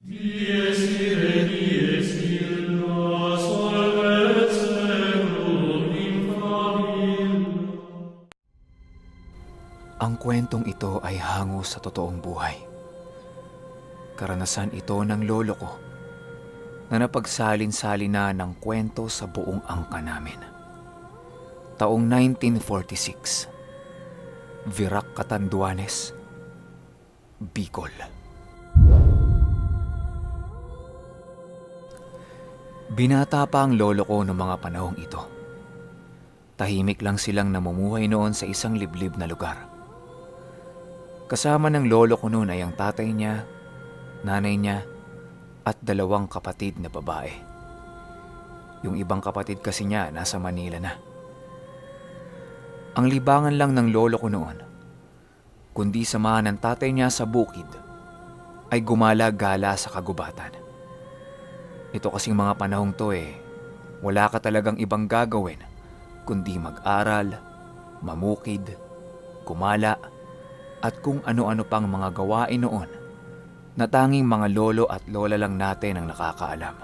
Dies irae, dies illa, solvet seculum infabila. Ang kwentong ito ay hango sa totoong buhay. Karanasan ito ng lolo ko na napagsalin-salina ng kwento sa buong angka namin. Taong 1946, Virac, Catanduanes, Bicol. Binata pa ang lolo ko noong mga panahong ito. Tahimik lang silang namumuhay noon sa isang liblib na lugar. Kasama ng lolo ko noon ay ang tatay niya, nanay niya, at dalawang kapatid na babae. Yung ibang kapatid kasi niya nasa Manila na. Ang libangan lang ng lolo ko noon, kundi samahan ng tatay niya sa bukid, ay gumala-gala sa kagubatan. Ito kasing mga panahong to wala ka talagang ibang gagawin kundi mag-aral, mamukid, kumala, at kung ano-ano pang mga gawain noon na tanging mga lolo at lola lang natin ang nakakaalam.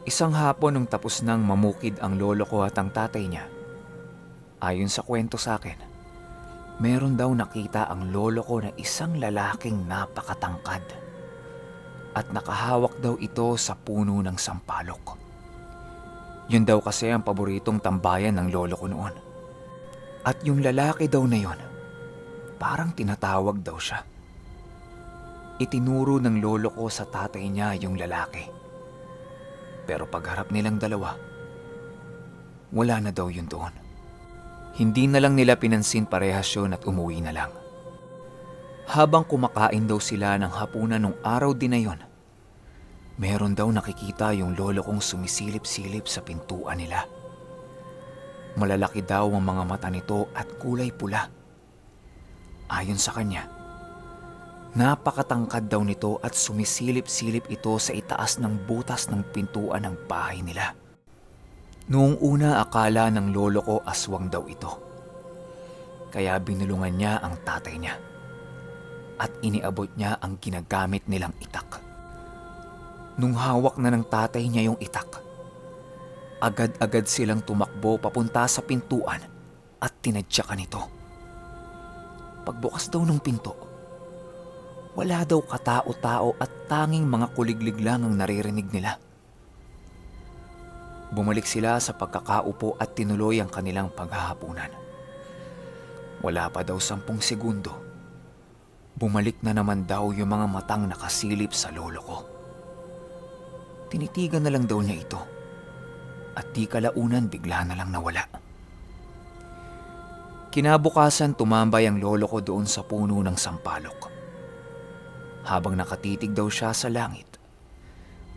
Isang hapon nung tapos nang mamukid ang lolo ko at ang tatay niya, ayon sa kwento sa akin, meron daw nakita ang lolo ko na isang lalaking napakatangkad at nakahawak daw ito sa puno ng sampalok. Yun daw kasi ang paboritong tambayan ng lolo ko noon. At yung lalaki daw na yun, parang tinatawag daw siya. Itinuro ng lolo ko sa tatay niya yung lalaki. Pero pagharap nilang dalawa, wala na daw yun doon. Hindi na lang nila pinansin parehas yun at umuwi na lang. Habang kumakain daw sila ng hapunan nung araw din na yun, meron daw nakikita yung lolo kong sumisilip-silip sa pintuan nila. Malalaki daw ang mga mata nito at kulay pula. Ayon sa kanya, napakatangkad daw nito at sumisilip-silip ito sa itaas ng butas ng pintuan ng bahay nila. Noong una akala ng lolo ko aswang daw ito. Kaya binulungan niya ang tatay niya at iniabot niya ang ginagamit nilang itak. Nung hawak na ng tatay niya yung itak, agad-agad silang tumakbo papunta sa pintuan at tinadyakan ito. Pagbukas daw ng pinto, wala daw katao-tao at tanging mga kuliglig lang ang naririnig nila. Bumalik sila sa pagkakaupo at tinuloy ang kanilang paghahapunan. Wala pa daw 10 segundo, bumalik na naman daw yung mga matang nakasilip sa lolo ko. Tinitigan na lang daw niya ito at di kalaunan bigla na lang nawala. Kinabukasan tumambay ang lolo ko doon sa puno ng sampalok. Habang nakatitig daw siya sa langit,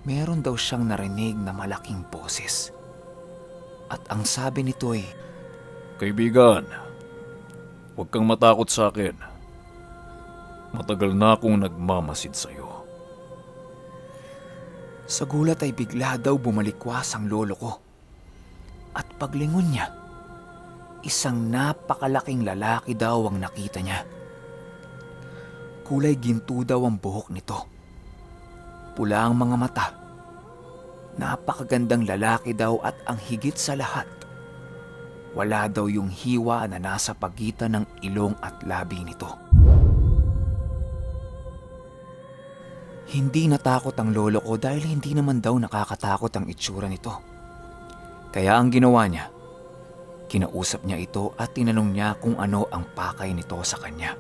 meron daw siyang narinig na malaking boses. At ang sabi nito ay, Kaibigan, huwag kang matakot sa akin. Matagal na akong nagmamasid sa iyo. sa gulat ay bigla daw bumalikwas ang lolo ko. At paglingon niya, isang napakalaking lalaki daw ang nakita niya. Kulay ginto daw ang buhok nito. Pula ang mga mata. Napakagandang lalaki daw at ang higit sa lahat, wala daw yung hiwa na nasa pagitan ng ilong at labi nito. Hindi natakot ang lolo ko dahil hindi naman daw nakakatakot ang itsura nito. Kaya ang ginawa niya, kinausap niya ito at tinanong niya kung ano ang pakay nito sa kanya.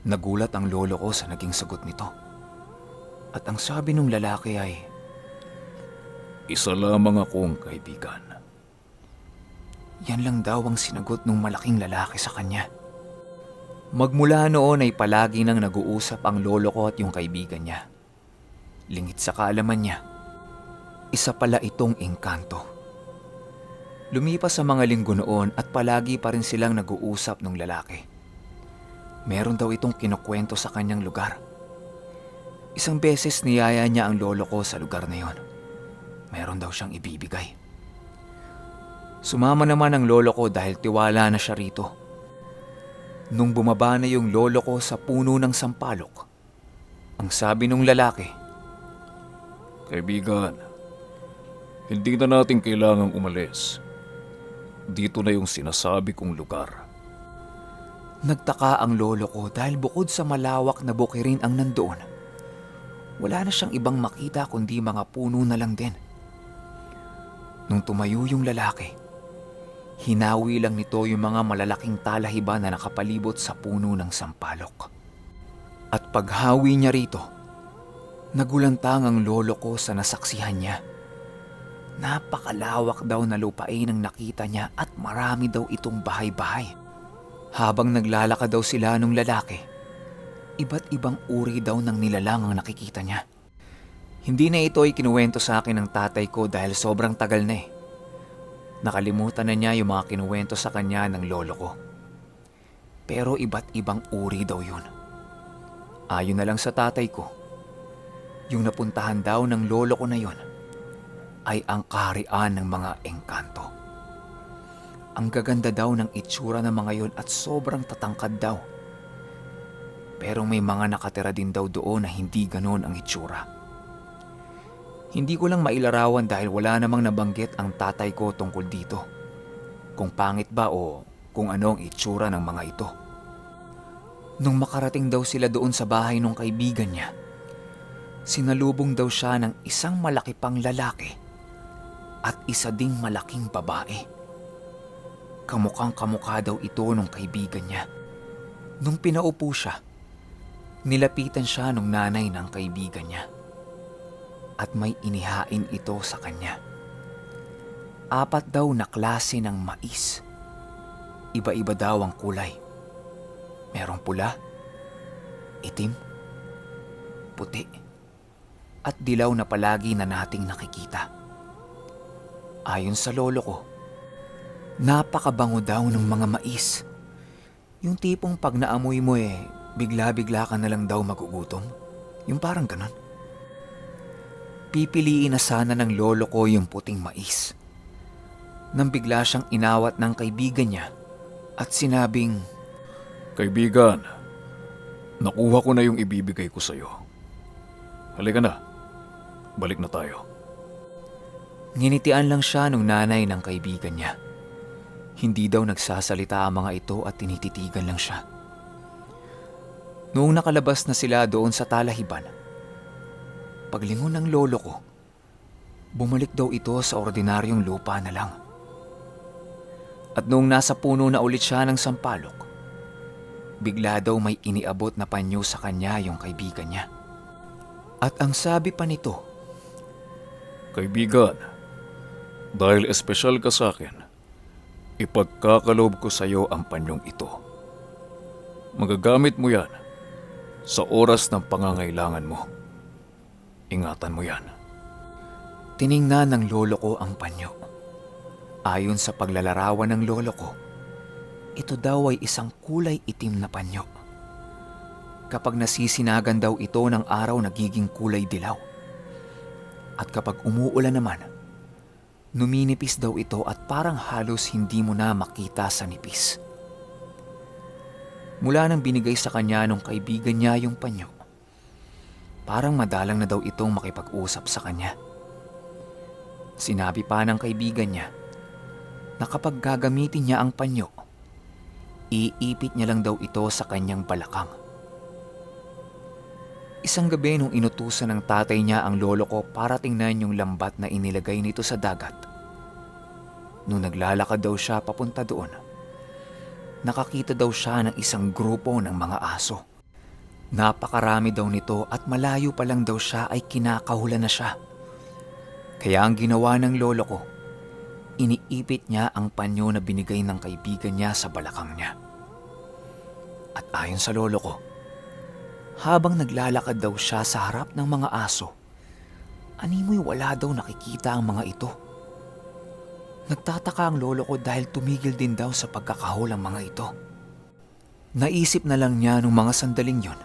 Nagulat ang lolo ko sa naging sagot nito. At ang sabi ng lalaki ay, Isa lamang akong kaibigan. yan lang daw ang sinagot ng malaking lalaki sa kanya. Magmula noon ay palagi nang nag-uusap ang lolo ko at yung kaibigan niya. Lingit sa kaalaman niya, isa pala itong engkanto. Lumipas sa mga linggo noon at palagi pa rin silang nag-uusap ng lalaki. Meron daw itong kinukwento sa kanyang lugar. Isang beses niyaya niya ang lolo ko sa lugar na yon. Meron daw siyang ibibigay. Sumama naman ang lolo ko dahil tiwala na siya rito. Nung bumaba na yung lolo ko sa puno ng sampalok, Ang sabi nung lalaki, Kaibigan, hindi na natin kailangang umalis. Dito na yung sinasabi kong lugar. nagtaka ang lolo ko dahil bukod sa malawak na bukirin ang nandoon, wala na siyang ibang makita kundi mga puno na lang din. Nung tumayo yung lalaki, hinawi lang nito yung mga malalaking talahiba na nakapalibot sa puno ng sampalok. At paghawi niya rito, nagulantang ang lolo ko sa nasaksihan niya. Napakalawak daw na lupain ang nakita niya at marami daw itong bahay-bahay. Habang naglalakad daw sila nung lalaki, iba't ibang uri daw ng nilalang ang nakikita niya. Hindi na ito ay kinuwento sa akin ng tatay ko dahil sobrang tagal na eh. Nakalimutan na niya yung mga kinuwento sa kanya ng lolo ko. Pero iba't ibang uri daw yun. Ayon na lang sa tatay ko, yung napuntahan daw ng lolo ko na yun ay ang kaharian ng mga engkanto. Ang gaganda daw ng itsura ng mga yun at sobrang tatangkad daw. Pero may mga nakatira din daw doon na hindi ganon ang itsura. Hindi ko lang mailarawan dahil wala namang nabanggit ang tatay ko tungkol dito. Kung pangit ba o kung ano ang itsura ng mga ito. Nung makarating daw sila doon sa bahay ng kaibigan niya, sinalubong daw siya ng isang malaki pang lalaki at isa ding malaking babae. Kamukhang kamukha daw ito ng kaibigan niya. Nung pinaupo siya, nilapitan siya ng nanay ng kaibigan niya. At may inihain ito sa kanya. 4 daw na klase ng mais. Iba-iba daw ang kulay. Merong pula, itim, puti, at dilaw na palagi na nating nakikita. Ayon sa lolo ko, napakabango daw ng mga mais. Yung tipong pag naamoy mo bigla-bigla ka na lang daw magugutom. Yung parang ganon. Pipiliin na sana ng lolo ko yung puting mais. Nang bigla siyang inawat ng kaibigan niya at sinabing, Kaibigan, nakuha ko na yung ibibigay ko sa'yo. Halika na, balik na tayo. Nginitian lang siya nung nanay ng kaibigan niya. Hindi daw nagsasalita ang mga ito at tinititigan lang siya. Noong nakalabas na sila doon sa talahiban, paglingon ng lolo ko, bumalik daw ito sa ordinaryong lupa na lang. At noong nasa puno na ulit siya ng sampalok, bigla daw may iniabot na panyo sa kanya yung kaibigan niya. At ang sabi pa nito, Kaibigan, dahil espesyal ka sa akin, ipagkakaloob ko sa iyo ang panyong ito. Magagamit mo yan sa oras ng pangangailangan mo. Ingatan mo yan. tiningnan ng lolo ko ang panyo. Ayon sa paglalarawan ng lolo ko, ito daw ay isang kulay itim na panyo. Kapag nasisinagan daw ito ng araw, nagiging kulay dilaw. At kapag umuulan naman, numinipis daw ito at parang halos hindi mo na makita sa nipis. Mula nang binigay sa kanya nung kaibigan niya yung panyo, parang madalang na daw itong makipag-usap sa kanya. Sinabi pa ng kaibigan niya na kapag gagamitin niya ang panyo, iipit niya lang daw ito sa kanyang balakang. Isang gabi nung inutusan ng tatay niya ang lolo ko para tingnan yung lambat na inilagay nito sa dagat. Nung naglalakad daw siya papunta doon, nakakita daw siya ng isang grupo ng mga aso. Napakarami daw nito at malayo pa lang daw siya ay kinakahulan na siya. Kaya ang ginawa ng lolo ko, iniipit niya ang panyo na binigay ng kaibigan niya sa balakang niya. At ayon sa lolo ko, habang naglalakad daw siya sa harap ng mga aso, animoy wala daw nakikita ang mga ito. Nagtataka ang lolo ko dahil tumigil din daw sa pagkakahol ang mga ito. Naisip na lang niya nung mga sandaling yon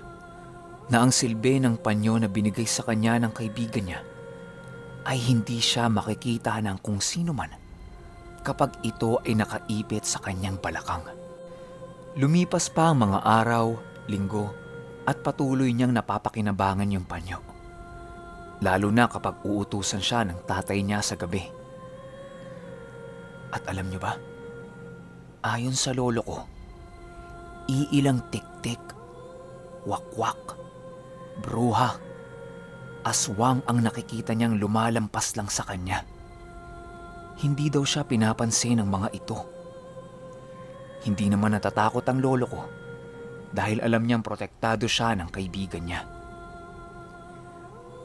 na ang silbi ng panyo na binigay sa kanya ng kaibigan niya ay hindi siya makikita ng kung sino man kapag ito ay nakaipit sa kanyang balakang. Lumipas pa ang mga araw, linggo, at at patuloy niyang napapakinabangan yung panyo. Lalo na kapag uutusan siya ng tatay niya sa gabi. At alam niyo ba, ayon sa lolo ko, iilang tik-tik, wakwak, bruha, aswang ang nakikita niyang lumalampas lang sa kanya. Hindi daw siya pinapansin ng mga ito. Hindi naman natatakot ang lolo ko dahil alam niyang protektado siya ng kaibigan niya.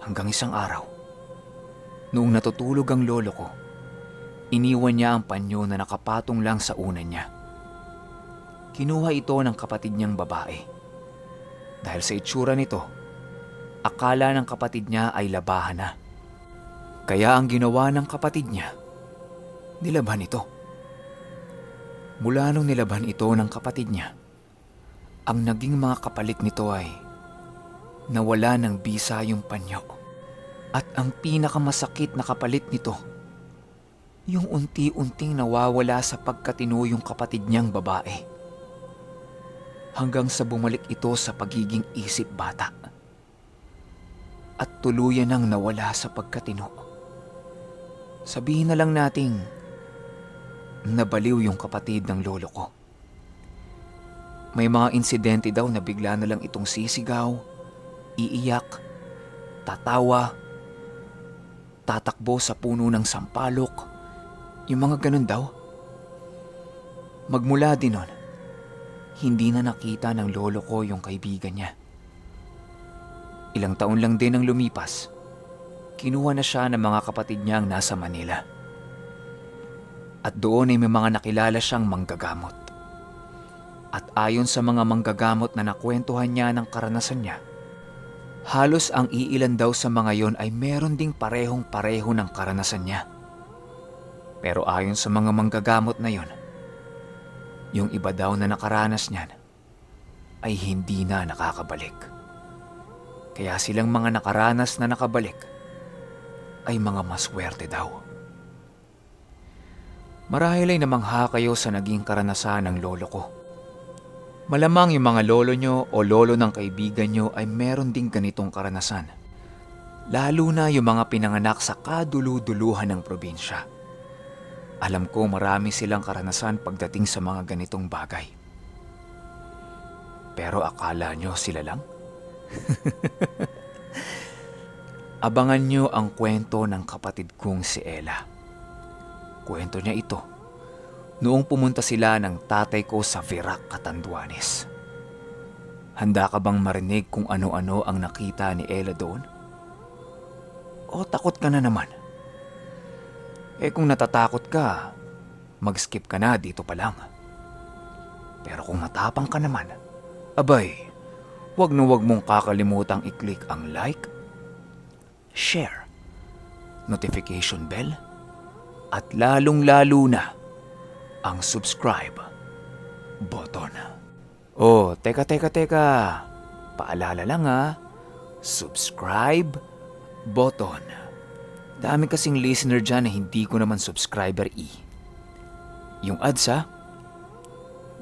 Hanggang isang araw, noong natutulog ang lolo ko, iniwan niya ang panyo na nakapatong lang sa unan niya. Kinuha ito ng kapatid niyang babae. Dahil sa itsura nito, akala ng kapatid niya ay labahan na. Kaya ang ginawa ng kapatid niya, nilaban ito. Mula nung nilaban ito ng kapatid niya, ang naging mga kapalit nito ay nawala ng bisa yung panyo. At ang pinakamasakit na kapalit nito, yung unti-unting nawawala sa pagkatino yung kapatid niyang babae. Hanggang sa bumalik ito sa pagiging isip bata. At tuluyan nang nawala sa pagkatino. Sabihin na lang nating nabaliw yung kapatid ng lolo ko. May mga insidente daw na bigla na lang itong sisigaw, iiyak, tatawa, tatakbo sa puno ng sampalok, yung mga ganun daw. Magmula din nun, hindi na nakita ng lolo ko yung kaibigan niya. Ilang taon lang din ang lumipas, kinuha na siya ng mga kapatid niyang nasa Manila. At doon ay may mga nakilala siyang manggagamot. At ayon sa mga manggagamot na nakwentuhan niya ng karanasan niya, halos ang iilan daw sa mga yon ay meron ding parehong-pareho ng karanasan niya. Pero ayon sa mga manggagamot na yon, yung iba daw na nakaranas niyan ay hindi na nakakabalik. Kaya silang mga nakaranas na nakabalik ay mga maswerte daw. Marahil ay namangha kayo sa naging karanasan ng lolo ko. Malamang yung mga lolo nyo o lolo ng kaibigan nyo ay meron ding ganitong karanasan. Lalo na yung mga pinanganak sa kadulu-duluhan ng probinsya. Alam ko marami silang karanasan pagdating sa mga ganitong bagay. Pero akala nyo sila lang? Abangan nyo ang kwento ng kapatid kong si Ella. Kwento niya ito noong pumunta sila ng tatay ko sa Virac, Catanduanes. Handa ka bang marinig kung ano-ano ang nakita ni Ella doon? O takot ka na naman? Kung natatakot ka, mag-skip ka na dito pa lang. Pero kung matapang ka naman, abay, wag na wag mong kakalimutang i-click ang like, share, notification bell, at lalong-lalo na ang subscribe button. Oh, teka. Paalala lang subscribe button. Dami kasing listener dyan na hindi ko naman subscriber Yung ads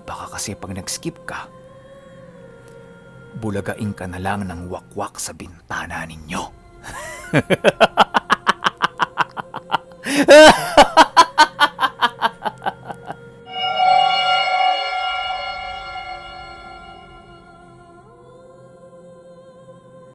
baka kasi pag nag-skip ka, bulagain ka na lang ng wakwak sa bintana ninyo.